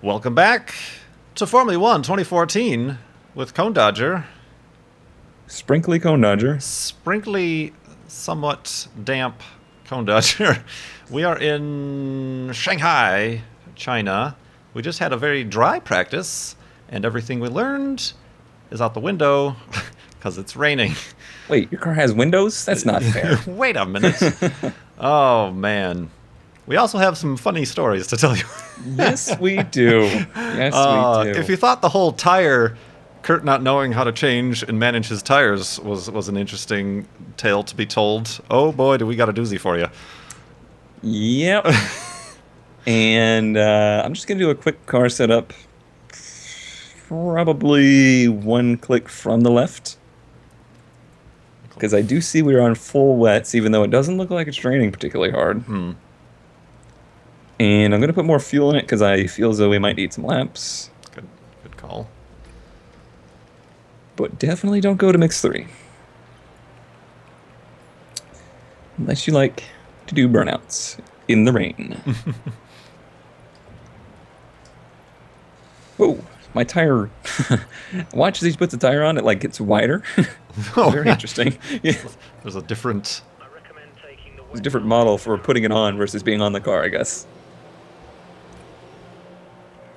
Welcome back to Formula 1 2014 with ConeDodger. Sprinkly ConeDodger. Sprinkly, somewhat damp ConeDodger. We are in Shanghai, China. We just had a very dry practice, and everything we learned is out the window because it's raining. Wait, your car has windows? That's not fair. Wait a minute. Oh, man. We also have some funny stories to tell you. Yes, we do. Yes, we do. If you thought the whole tire, Kurt not knowing how to change and manage his tires was an interesting tale to be told, oh boy, do we got a doozy for you. Yep. And I'm just going to do a quick car setup. Probably one click from the left. Because I do see we're on full wets, even though it doesn't look like it's raining particularly hard. And I'm going to put more fuel in it because I feel as though we might need some laps. Good call. But definitely don't go to mix 3. Unless you like to do burnouts in the rain. Oh, my tire. Watch as he puts the tire on, it like gets wider. Very interesting. Yeah. There's a different... There's a different model for putting it on versus being on the car, I guess.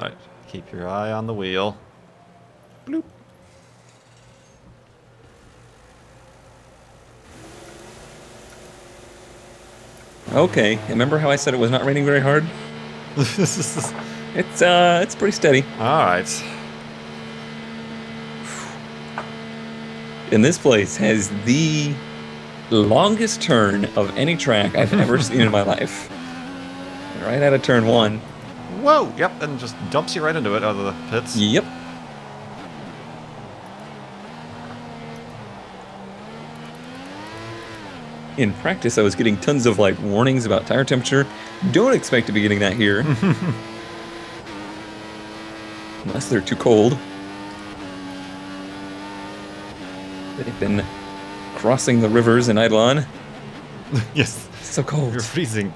Alright, keep your eye on the wheel. Bloop. Okay, remember how I said it was not raining very hard? It's pretty steady. Alright. And this place has the longest turn of any track I've ever seen in my life. Right out of turn 1. Whoa! Yep, and just dumps you right into it out of the pits. Yep. In practice, I was getting tons of like warnings about tire temperature. Don't expect to be getting that here. Unless they're too cold. They've been crossing the rivers in Eidolon. Yes. It's so cold. You're freezing.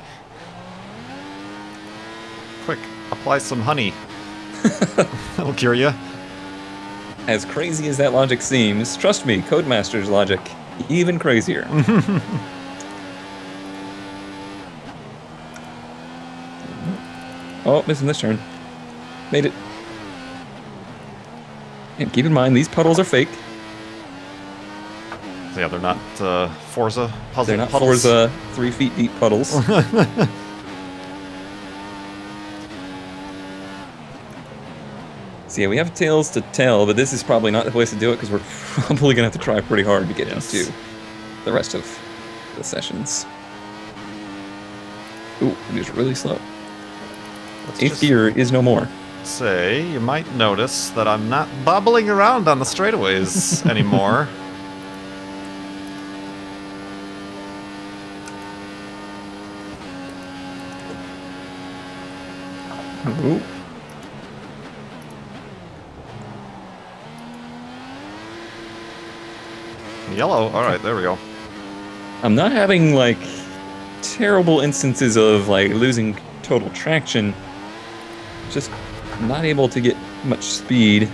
Quick, apply some honey. That'll cure you. As crazy as that logic seems, trust me, Codemaster's logic, even crazier. Oh, missing this turn. Made it. And keep in mind, these puddles are fake. Yeah, they're not Forza puzzle. They're not puddles. Forza 3 feet deep puddles. So yeah, we have tails to tell, but this is probably not the place to do it because we're probably going to have to try pretty hard to get into the rest of the sessions. Ooh, it is really slow. Eighth gear is no more. Say, you might notice that I'm not bobbling around on the straightaways anymore. Ooh. Yellow. All right, there we go. I'm not having like terrible instances of like losing total traction. Just not able to get much speed.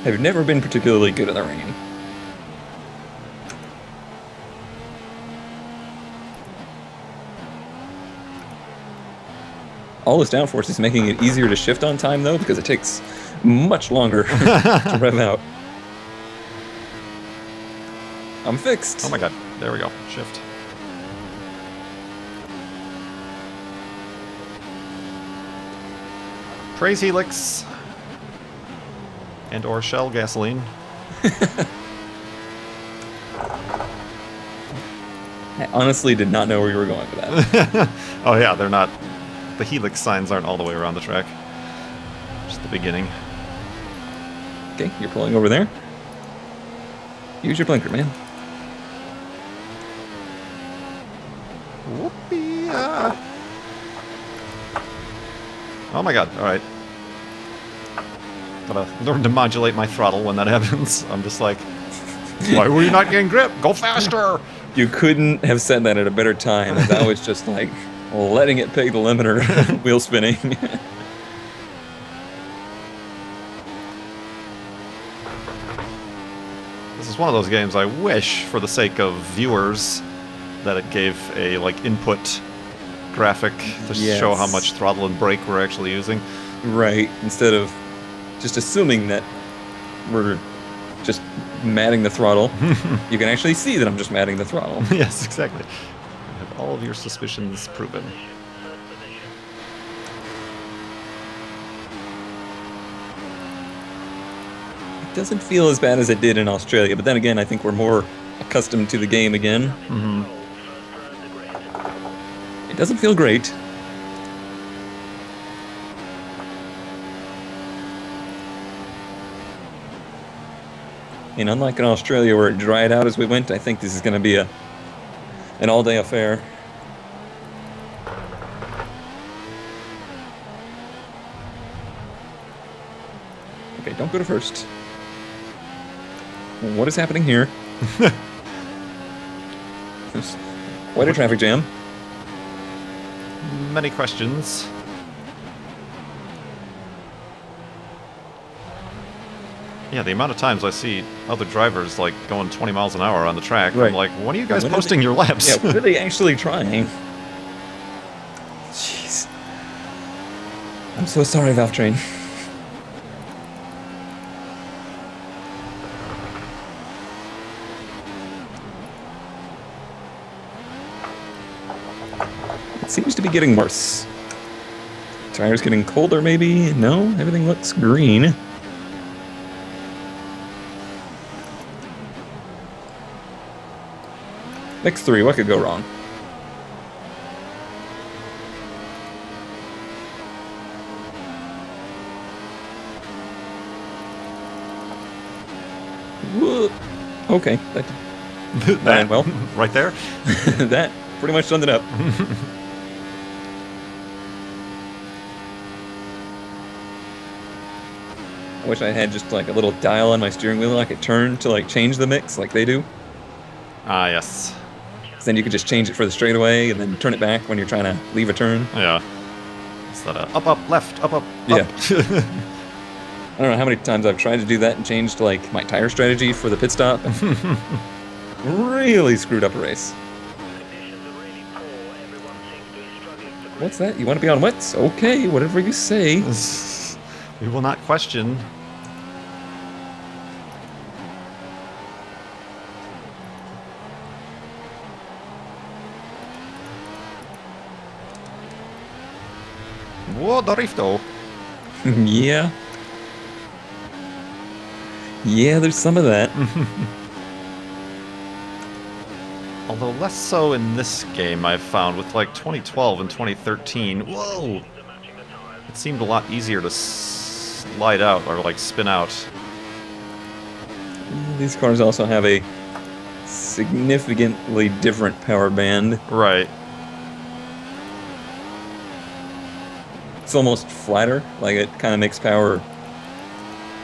I've never been particularly good in the rain. All this downforce is making it easier to shift on time, though, because it takes much longer to rev out. I'm fixed. Oh my god, there we go. Shift. Praise Helix. And or Shell gasoline. I honestly did not know where you were going with that. Oh yeah, they're not... The Helix signs aren't all the way around the track. Just the beginning. Okay, you're pulling over there. Use your blinker, man. Whoopee! Oh my god, alright. Gotta learn to modulate my throttle when that happens. I'm just like, why were you not getting grip? Go faster! You couldn't have said that at a better time, as I was just like letting it peg the limiter, wheel spinning. This is one of those games I wish, for the sake of viewers, that it gave a like input graphic to show how much throttle and brake we're actually using. Right, instead of just assuming that we're just matting the throttle, you can actually see that I'm just matting the throttle. Yes, exactly. You have all of your suspicions proven. It doesn't feel as bad as it did in Australia, but then again, I think we're more accustomed to the game again. Mm-hmm. It doesn't feel great. And unlike in Australia where it dried out as we went, I think this is going to be an all-day affair. Okay, don't go to first. What is happening here? There's quite a traffic jam. Many questions. Yeah, the amount of times I see other drivers like going 20 miles an hour on the track, right. I'm like, when are you guys posting your laps? Yeah, what are they actually trying? Jeez. I'm so sorry, Valvetrain. It seems to be getting worse. Tires getting colder, maybe? No, everything looks green. Next 3, what could go wrong? Whoa. Okay, that That, well, right there. that pretty much summed it up. I wish I had just like a little dial on my steering wheel I could turn to like change the mix like they do. Ah, yes. Then you could just change it for the straightaway and then turn it back when you're trying to leave a turn. Yeah. Instead of up, up, left, up, up, Yeah. up. I don't know how many times I've tried to do that and changed like my tire strategy for the pit stop. Really screwed up a race. What's that? You want to be on wets? Okay, whatever you say. We will not question. Whoa, Dorifto. Yeah. Yeah, there's some of that. Although less so in this game, I've found, with like 2012 and 2013. Whoa! It seemed a lot easier to slide out, or like spin out. These cars also have a significantly different power band. Right. It's almost flatter, like it kind of makes power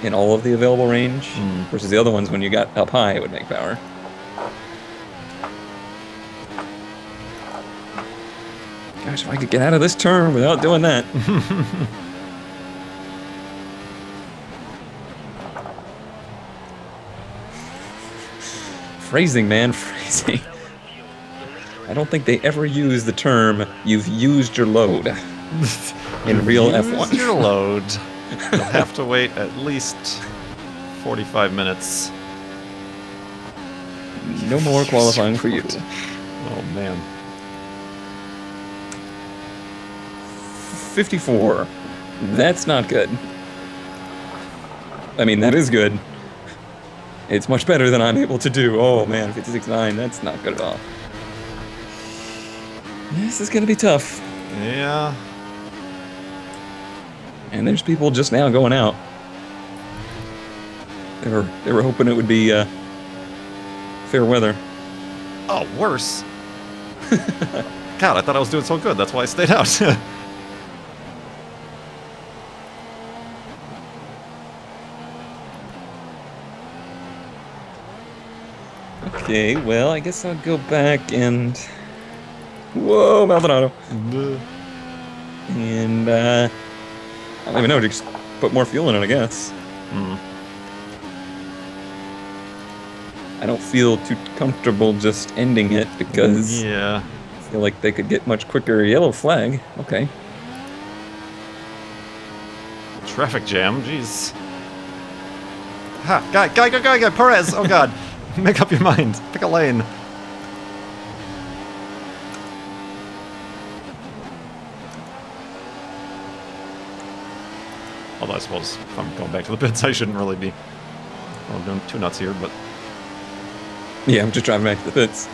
in all of the available range, versus the other ones, when you got up high, it would make power. Gosh, if I could get out of this turn without doing that. Phrasing, man, phrasing. I don't think they ever use the term, "you've used your load," in real F1. Use your load. You'll have to wait at least 45 minutes. No more qualifying for you. Oh, man. 54. That's not good. I mean, that is good. It's much better than I'm able to do. Oh, man, 56.9. That's not good at all. This is going to be tough. Yeah. And there's people just now going out. They were hoping it would be fair weather. Oh, worse. God, I thought I was doing so good. That's why I stayed out. Okay, well, I guess I'll go back and... Whoa, Maldonado. And, I don't even know, just put more fuel in it, I guess. Mm. I don't feel too comfortable just ending it because Yeah. I feel like they could get much quicker. Yellow flag. Okay. Traffic jam. Jeez. Ha! Guy! Perez! Oh god. Make up your mind. Pick a lane. Although I suppose if I'm going back to the pits, I shouldn't really be doing too nuts here, but... Yeah, I'm just driving back to the pits.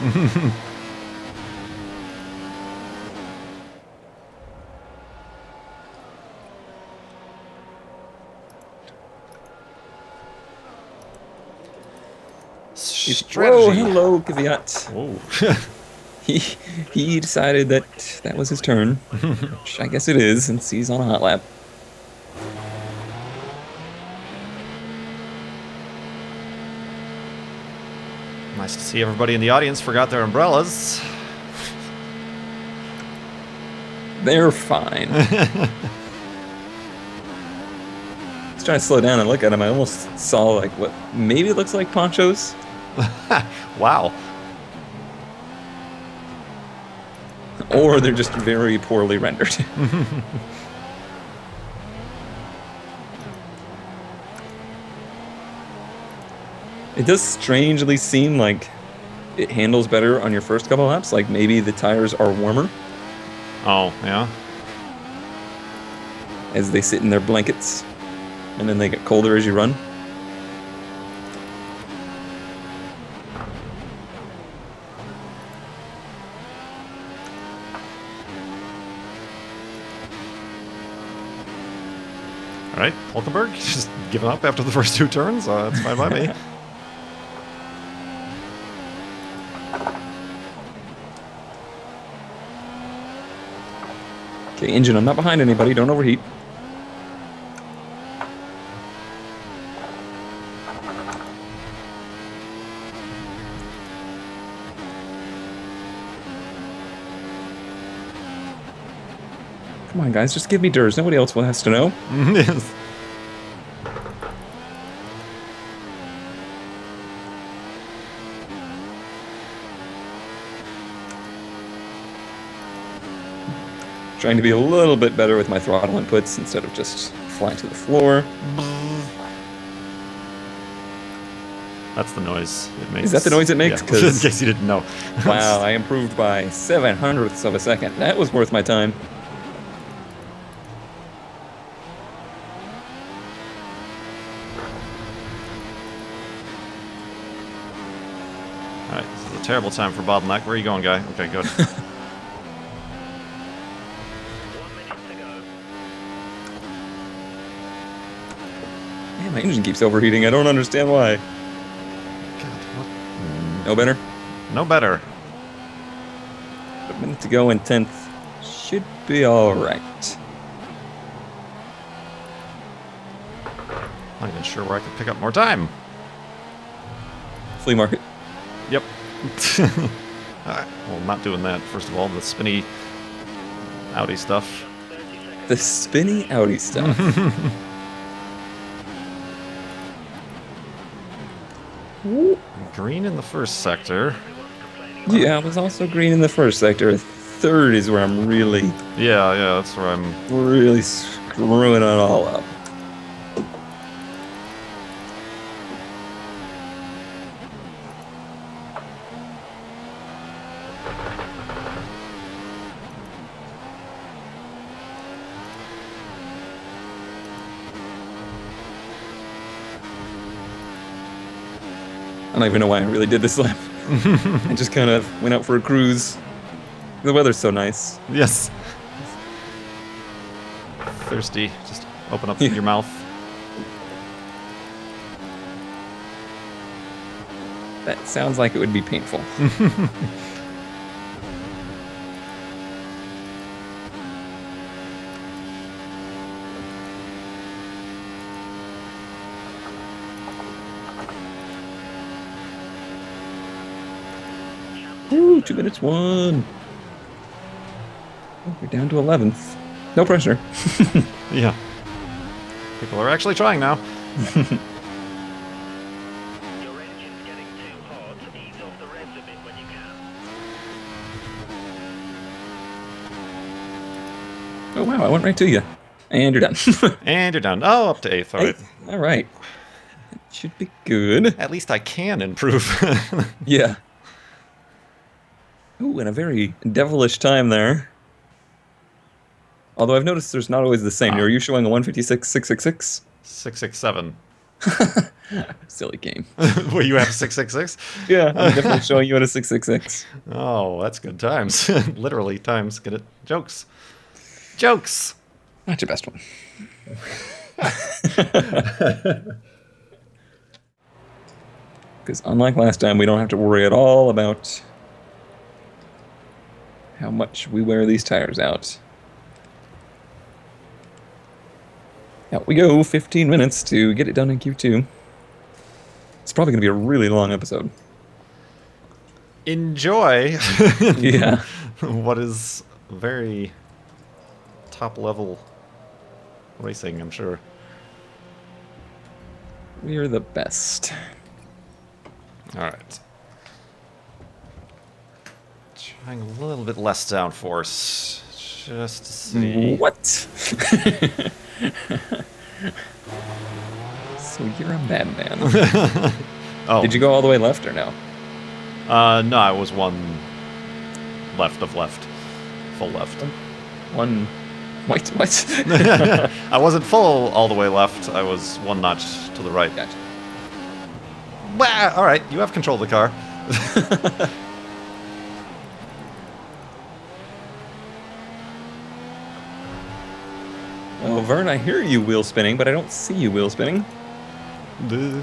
Whoa, hello, Kvyat. Whoa. He decided that was his turn, which I guess it is, since he's on a hot lap. Nice to see everybody in the audience forgot their umbrellas. They're fine. I was trying to slow down and look at him. I almost saw, like, what maybe looks like ponchos. Wow. Or they're just very poorly rendered. It does strangely seem like it handles better on your first couple laps. Like maybe the tires are warmer. Oh, yeah? As they sit in their blankets. And then they get colder as you run. Alright, Hulkenberg, just giving up after the first two turns? That's fine by me. Okay, engine, I'm not behind anybody. Don't overheat. Come on, guys, just give me DRS. Nobody else has to know. Yes. Trying to be a little bit better with my throttle inputs instead of just flying to the floor. That's the noise it makes. Is that the noise it makes? Yeah. In case you didn't know. Wow, I improved by 7/100ths of a second. That was worth my time. Alright, this is a terrible time for bottleneck. Where are you going, guy? Okay, good. Man, my engine keeps overheating. I don't understand why. God, what? No better? No better. A minute to go in 10th. Should be alright. Not even sure where I could pick up more time. Flea market. Yep. Well, not doing that, first of all. The spinny Audi stuff. The spinny Audi stuff. Green in the first sector. Yeah, I was also green in the first sector. Third is where I'm really, Yeah, that's where I'm... really screwing it all up. I don't even know why I really did this lap. I just kind of went out for a cruise. The weather's so nice. Yes. Thirsty. Just open up your mouth. That sounds like it would be painful. Woo, 2 minutes 1. Oh, we're down to 11th. No pressure. Yeah. People are actually trying now. Your engine's getting too hot. Ease off the revs a bit when you can. Oh, wow, I went right to you. And you're done. And you're done. Oh, up to 8th. All right. All right. That should be good. At least I can improve. Yeah. Ooh, and a very devilish time there. Although I've noticed there's not always the same. Are you showing a 156.666? 667. Silly game. Well, you have 666? Yeah, I'm definitely showing you at a 666. Oh, that's good times. Literally times. Get it? Jokes. Jokes. Not your best one. Because unlike last time, we don't have to worry at all about how much we wear these tires out. Out we go, 15 minutes to get it done in Q2. It's probably going to be a really long episode. Enjoy. Yeah. What is very top level racing, I'm sure. We are the best. All right. Trying a little bit less downforce, just to see. What? So you're a madman. Oh. Did you go all the way left or no? No, I was one left of left. Full left. One. Wait, what? I wasn't full all the way left. I was one notch to the right. Gotcha. Bah, all right, you have control of the car. Oh, Vern, I hear you wheel spinning, but I don't see you wheel spinning. Duh.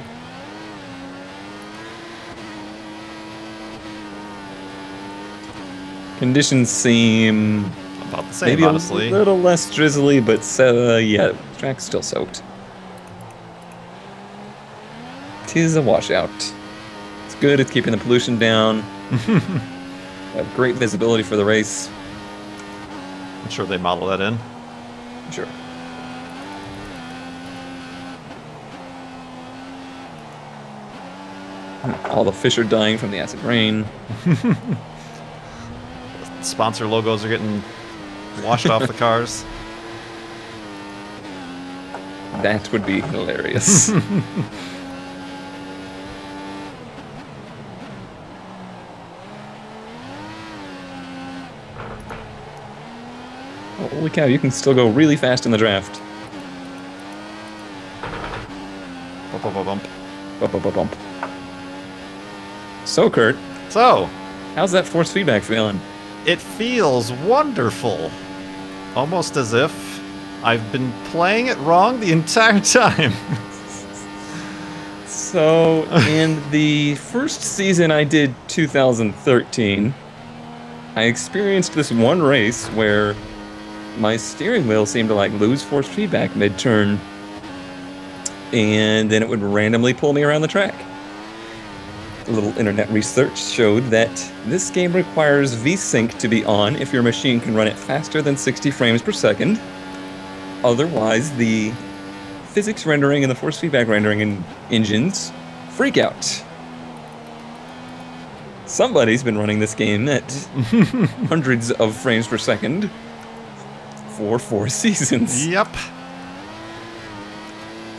Conditions seem About the same, maybe honestly. a little less drizzly, but yeah, track's still soaked. Tis a washout. It's good. It's keeping the pollution down. Have great visibility for the race. I'm sure they model that in. Sure. All the fish are dying from the acid rain. Sponsor logos are getting washed off the cars. That would be hilarious. Holy cow, you can still go really fast in the draft. Bump, bump, bump, bump. Bump, bump, bump, bump. So, Kurt, So, how's that force feedback feeling? it feels wonderful. Almost as if I've been playing it wrong the entire time. So, in the first season I did 2013, I experienced this one race where my steering wheel seemed to like lose force feedback mid-turn, and then it would randomly pull me around the track. A little internet research showed that this game requires VSync to be on if your machine can run it faster than 60 frames per second. Otherwise, the physics rendering and the force feedback rendering in engines freak out. Somebody's been running this game at hundreds of frames per second for 4 seasons. Yep.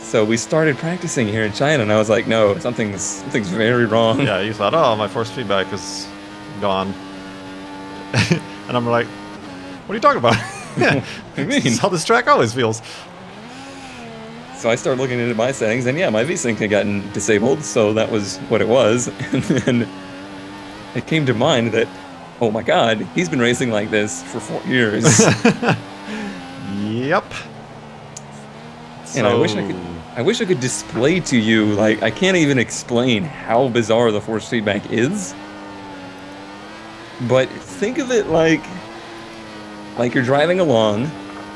So we started practicing here in China, and I was like, no, something's very wrong. Yeah, you thought, oh, my force feedback is gone. And I'm like, what are you talking about? What do you mean? This is how this track always feels. So I started looking into my settings, and yeah, my VSync had gotten disabled, so that was what it was. And then it came to mind that, oh my god, he's been racing like this for 4 years. Yep. And I wish I could display to you, like, I can't even explain how bizarre the force feedback is. But think of it like you're driving along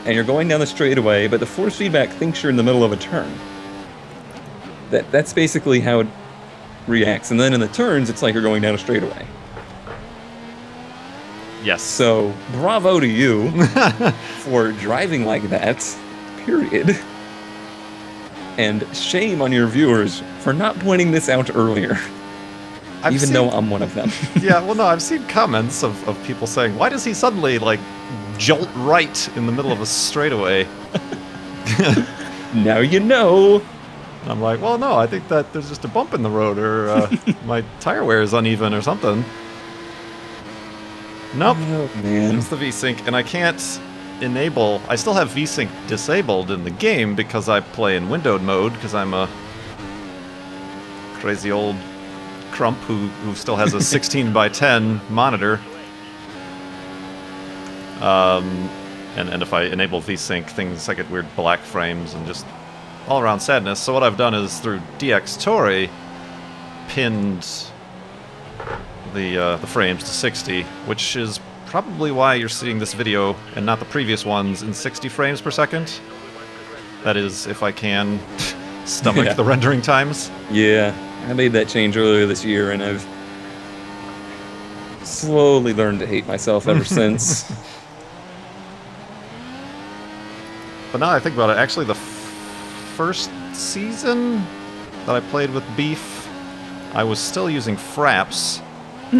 and you're going down the straightaway, but the force feedback thinks you're in the middle of a turn. That's basically how it reacts. And then in the turns, it's like you're going down a straightaway. Yes. So, bravo to you for driving like that, period. And shame on your viewers for not pointing this out earlier, though I'm one of them. Yeah, well, no, I've seen comments of people saying, why does he suddenly, like, jolt right in the middle of a straightaway? Now you know. And I'm like, well, no, I think that there's just a bump in the road, or my tire wear is uneven or something. Nope. Oh, man. It's the VSync, and I can't enable... I still have VSync disabled in the game because I play in windowed mode, because I'm a crazy old crump who still has a 16 by 10 monitor. And if I enable VSync, things I get weird black frames and just all-around sadness. So what I've done is through DxTory pinned the frames to 60, which is probably why you're seeing this video and not the previous ones in 60 frames per second. That is, if I can stomach the rendering times. Yeah, I made that change earlier this year, and I've slowly learned to hate myself ever since. But now I think about it, actually the first season that I played with Beef, I was still using Fraps,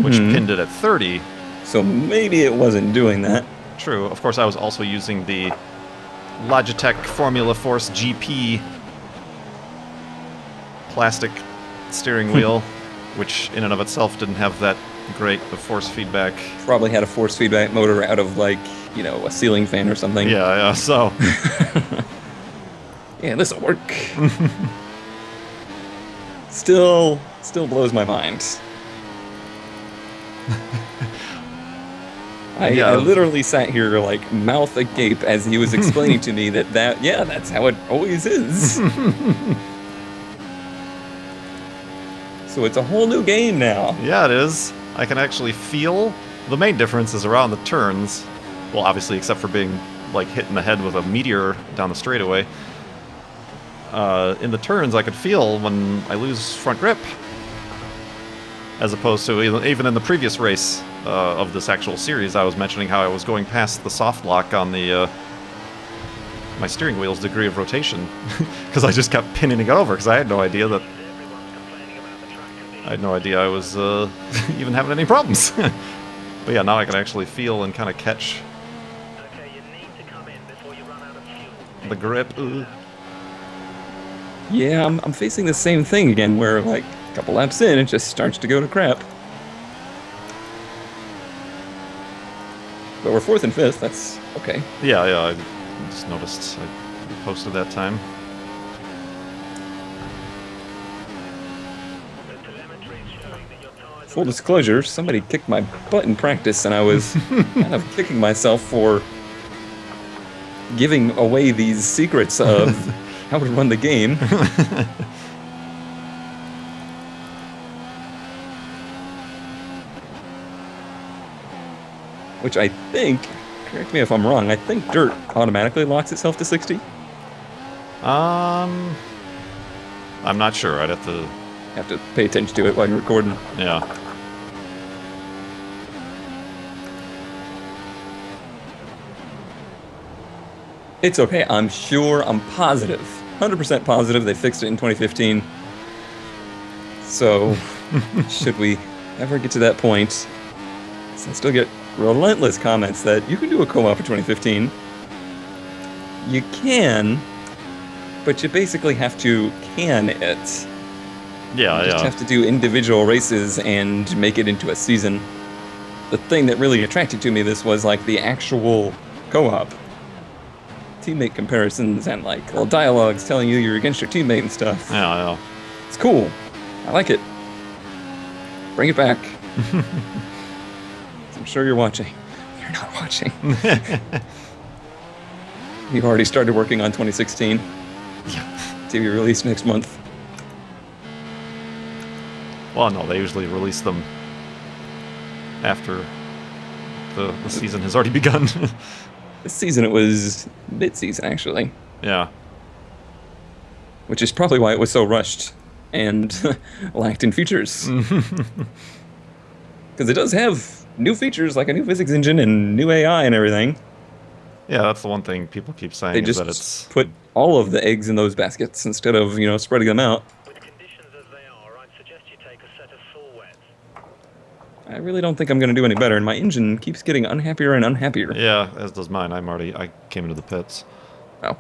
which pinned it at 30. So maybe it wasn't doing that. True. Of course, I was also using the Logitech Formula Force GP plastic steering wheel, which in and of itself didn't have that great of force feedback. Probably had a force feedback motor out of, like, you know, a ceiling fan or something. Yeah, so... Yeah, this'll work. Still blows my mind. I literally sat here, like, mouth agape as he was explaining to me that's how it always is. So it's a whole new game now. Yeah, it is. I can actually feel... The main difference is around the turns. Well, obviously, except for being, like, hit in the head with a meteor down the straightaway. In the turns, I could feel when I lose front grip. As opposed to even in the previous race of this actual series, I was mentioning how I was going past the soft lock on the my steering wheel's degree of rotation. Because I just kept pinning it over, because I had no idea that... I was even having any problems. But yeah, now I can actually feel and kind of catch the grip. Yeah, I'm facing the same thing again, where, like, a couple laps in, it just starts to go to crap. But we're 4th and 5th, that's okay. Yeah, I just noticed I posted that time. Full disclosure, somebody kicked my butt in practice, and I was kind of kicking myself for giving away these secrets of how to run the game. Which I think, correct me if I'm wrong, I think Dirt automatically locks itself to 60. I'm not sure. I'd have to pay attention to it while you're recording. Yeah. It's okay. I'm sure, I'm positive, 100% positive they fixed it in 2015. So, should we ever get to that point, I still get relentless comments that you can do a co-op for 2015. You can, but you basically have to can it. Yeah, You just have to do individual races and make it into a season. The thing that really attracted to me this was, like, the actual co-op. Teammate comparisons and, like, little dialogues telling you you're against your teammate and stuff. Yeah. It's cool. I like it. Bring it back. I'm sure you're watching. You're not watching. You've already started working on 2016. Yeah. To be released next month. Well, no, they usually release them after the season has already begun. This season it was mid-season, actually. Yeah. Which is probably why it was so rushed and lacked in features. Because it does have new features like a new physics engine and new AI and everything. Yeah, that's the one thing people keep saying They is just that it's. put all of the eggs in those baskets instead of, spreading them out. With conditions as they are, I'd suggest you take a set of full wets. I really don't think I'm going to do any better, and my engine keeps getting unhappier and unhappier. Yeah, as does mine. I came into the pits. Wow.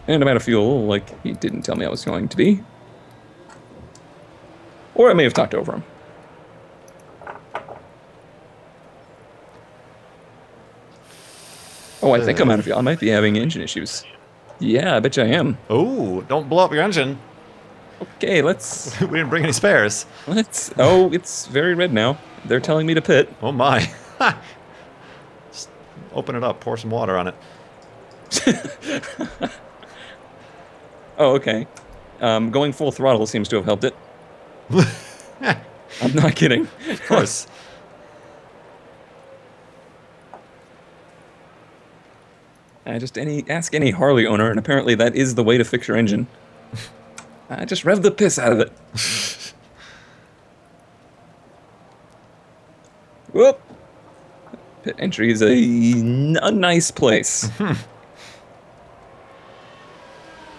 And I'm out of fuel, like he didn't tell me I was going to be. Or I may have talked over him. Oh, I think I'm out of fuel. I might be having engine issues. Yeah, I bet you I am. Oh, don't blow up your engine. Okay, let's... We didn't bring any spares. Oh, it's very red now. They're telling me to pit. Oh my. Just open it up, pour some water on it. Oh, okay. Going full throttle seems to have helped it. I'm not kidding. Of course. Ask any Harley owner, and apparently that is the way to fix your engine. I just rev the piss out of it. Whoop! Pit entry is a nice place.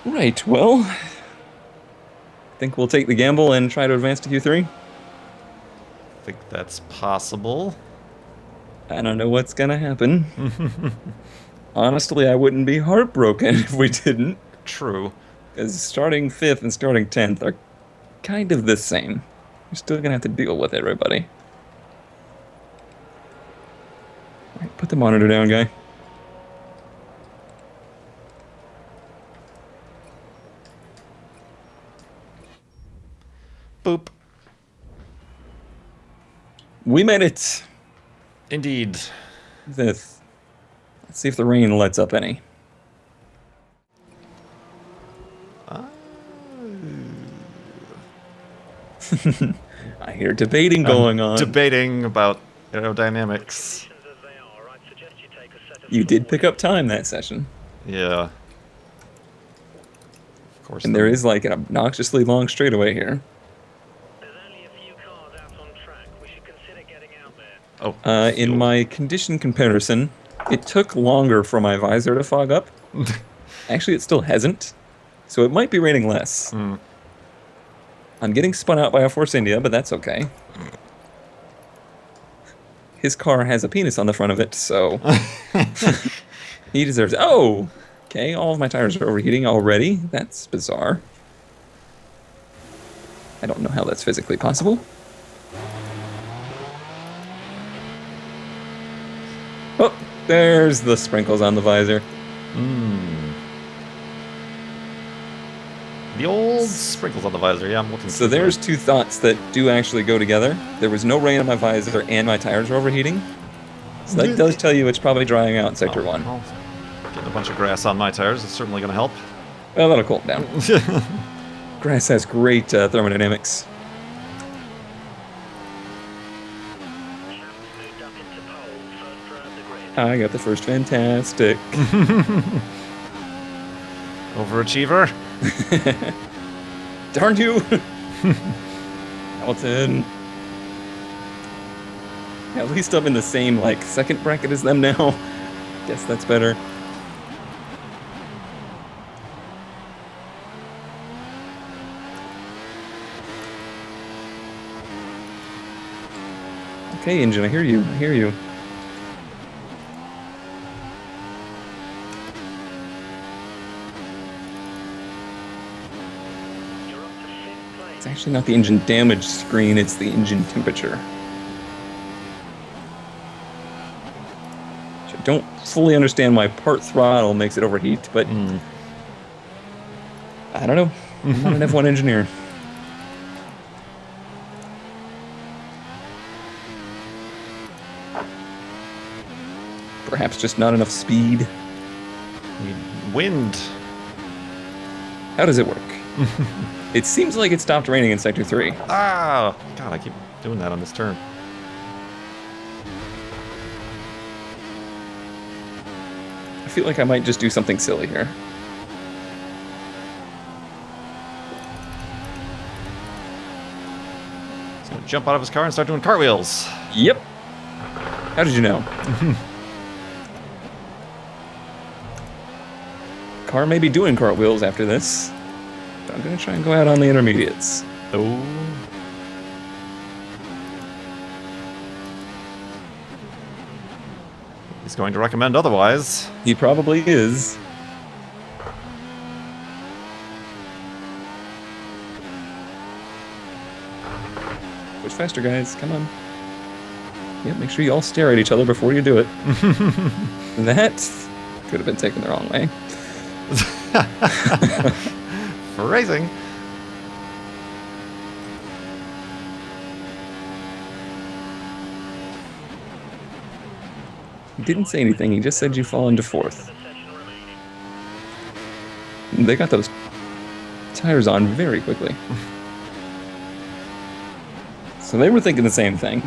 Right, well... think we'll take the gamble and try to advance to Q3? I think that's possible. I don't know what's gonna happen. Honestly, I wouldn't be heartbroken if we didn't. True. Because starting 5th and starting 10th are kind of the same. You're still gonna have to deal with everybody. Alright, put the monitor down, guy. Boop. We made it! Indeed. 5th. Let's see if the rain lets up any. I hear debating going on. Debating about aerodynamics. Conditions as they are, I'd suggest you take a set of You full did pick wets. up time that session. Yeah. Of course. And there is like an obnoxiously long straightaway here. There's only a few cars out on track. We should consider getting out there. Oh. In fuel. my condition comparison, it took longer for my visor to fog up. Actually, it still hasn't. So it might be raining less. Mm. I'm getting spun out by a Force India, but that's okay. His car has a penis on the front of it, so he deserves it. Oh! Okay, all of my tires are overheating already. That's bizarre. I don't know how that's physically possible. Oh, there's the sprinkles on the visor. The old sprinkles on the visor. Yeah, I'm looking. So through there's that. two thoughts that do actually go together. There was no rain on my visor and my tires are overheating. So that does tell you it's probably drying out in Sector 1. Well, getting a bunch of grass on my tires is certainly going to help. Well, that'll cool it down. Grass has great thermodynamics. Champs moved up into pole, first throughout the grid. I got the first fantastic. Overachiever. Darn you! Hamilton. At least I'm in the same, like, second bracket as them now. Guess that's better. Okay, engine, I hear you. I hear you. You're up to 5th place. It's actually not the engine damage screen, it's the engine temperature. Which I don't fully understand why part throttle makes it overheat, but I don't know. I'm not an F1 engineer. Perhaps just not enough speed. Need wind. How does it work? It seems like it stopped raining in Sector 3. Ah, God, I keep doing that on this turn. I feel like I might just do something silly here. He's gonna jump out of his car and start doing cartwheels. Yep. How did you know? Car may be doing cartwheels after this. But I'm going to try and go out on the intermediates. Oh. He's going to recommend otherwise. He probably is. Push faster, guys. Come on. Yep, make sure you all stare at each other before you do it. That could have been taken the wrong way. Phrasing. He didn't say anything. He just said you fall into fourth. They got those tires on very quickly. So they were thinking the same thing.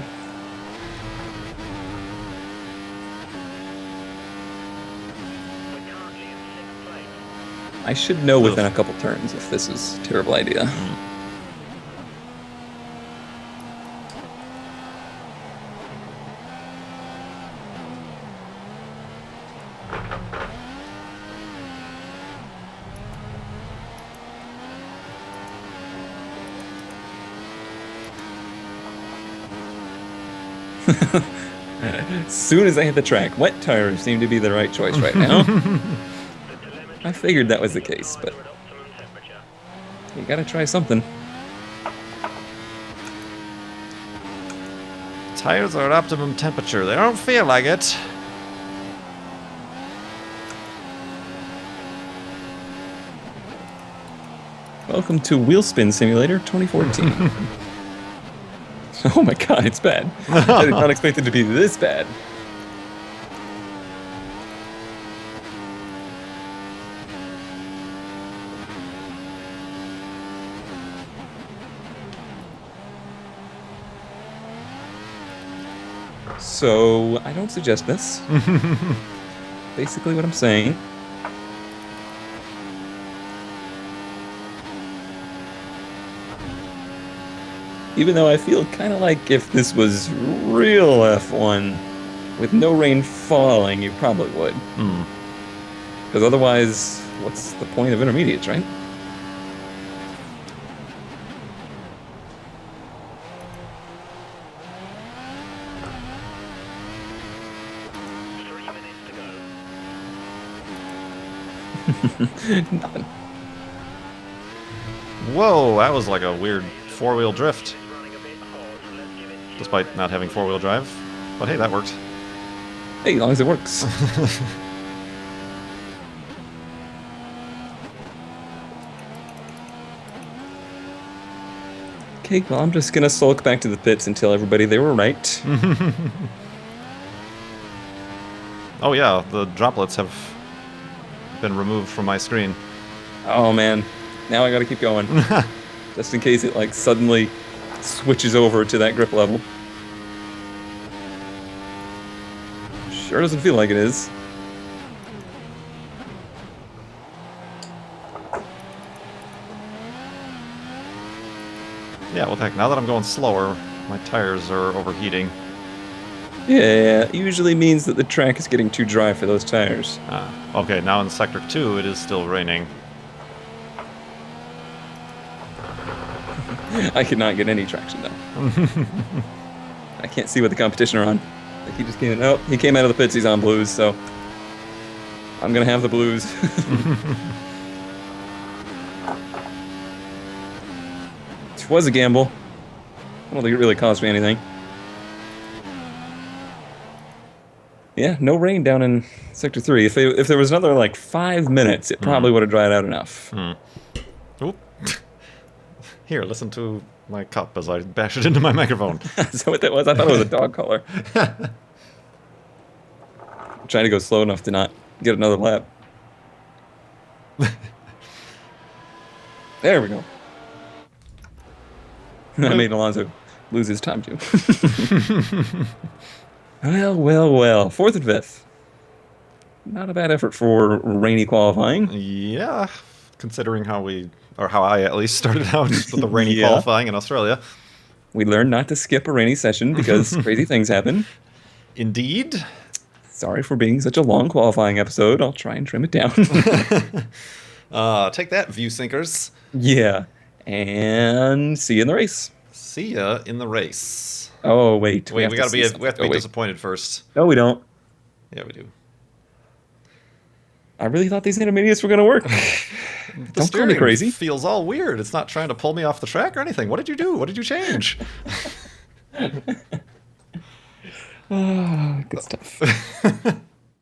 I should know within a couple turns if this is a terrible idea. As soon as I hit the track, wet tires seem to be the right choice right now. I figured that was the case, but you gotta try something. Tires are at optimum temperature. They don't feel like it. Welcome to Wheel Spin Simulator 2014. Oh my god, it's bad. I did not expect it to be this bad. So, I don't suggest this. Basically what I'm saying. Even though I feel kind of like if this was real F1 with no rain falling, you probably would. Because otherwise, what's the point of intermediates, right? Nothing. Whoa, that was like a weird four-wheel drift. Despite not having four-wheel drive. But hey, that worked. Hey, as long as it works. Okay, well, I'm just gonna sulk back to the pits and tell everybody they were right. Oh yeah, the droplets have been removed from my screen. Oh man, now I gotta keep going. Just in case it like suddenly switches over to that grip level. Sure doesn't feel like it is. Yeah, well heck, now that I'm going slower, my tires are overheating. Yeah, it usually means that the track is getting too dry for those tires. Okay, now in Sector 2 it is still raining. I could not get any traction though. I can't see what the competition are on. Like he just came. Oh, he came out of the pits. He's on blues, so I'm gonna have the blues. It was a gamble. I don't think it really cost me anything. Yeah, no rain down in Sector 3. If there was another like 5 minutes, it probably would have dried out enough. Oop. Here, listen to my cup as I bash it into my microphone. Is that what that was? I thought it was a dog collar. I'm trying to go slow enough to not get another lap. There we go. I made Alonso lose his time too. Well. 4th and 5th. Not a bad effort for rainy qualifying. Yeah, considering how I at least started out with the rainy qualifying in Australia. We learned not to skip a rainy session because crazy things happen. Indeed. Sorry for being such a long qualifying episode. I'll try and trim it down. Take that, view sinkers. Yeah. And see you in the race. See ya in the race. Oh, wait. Wait, we have to be wait. disappointed first. No, we don't. Yeah, we do. I really thought these intermediates were going to work. The Don't call me crazy. feels all weird. It's not trying to pull me off the track or anything. What did you do? What did you change? Good stuff.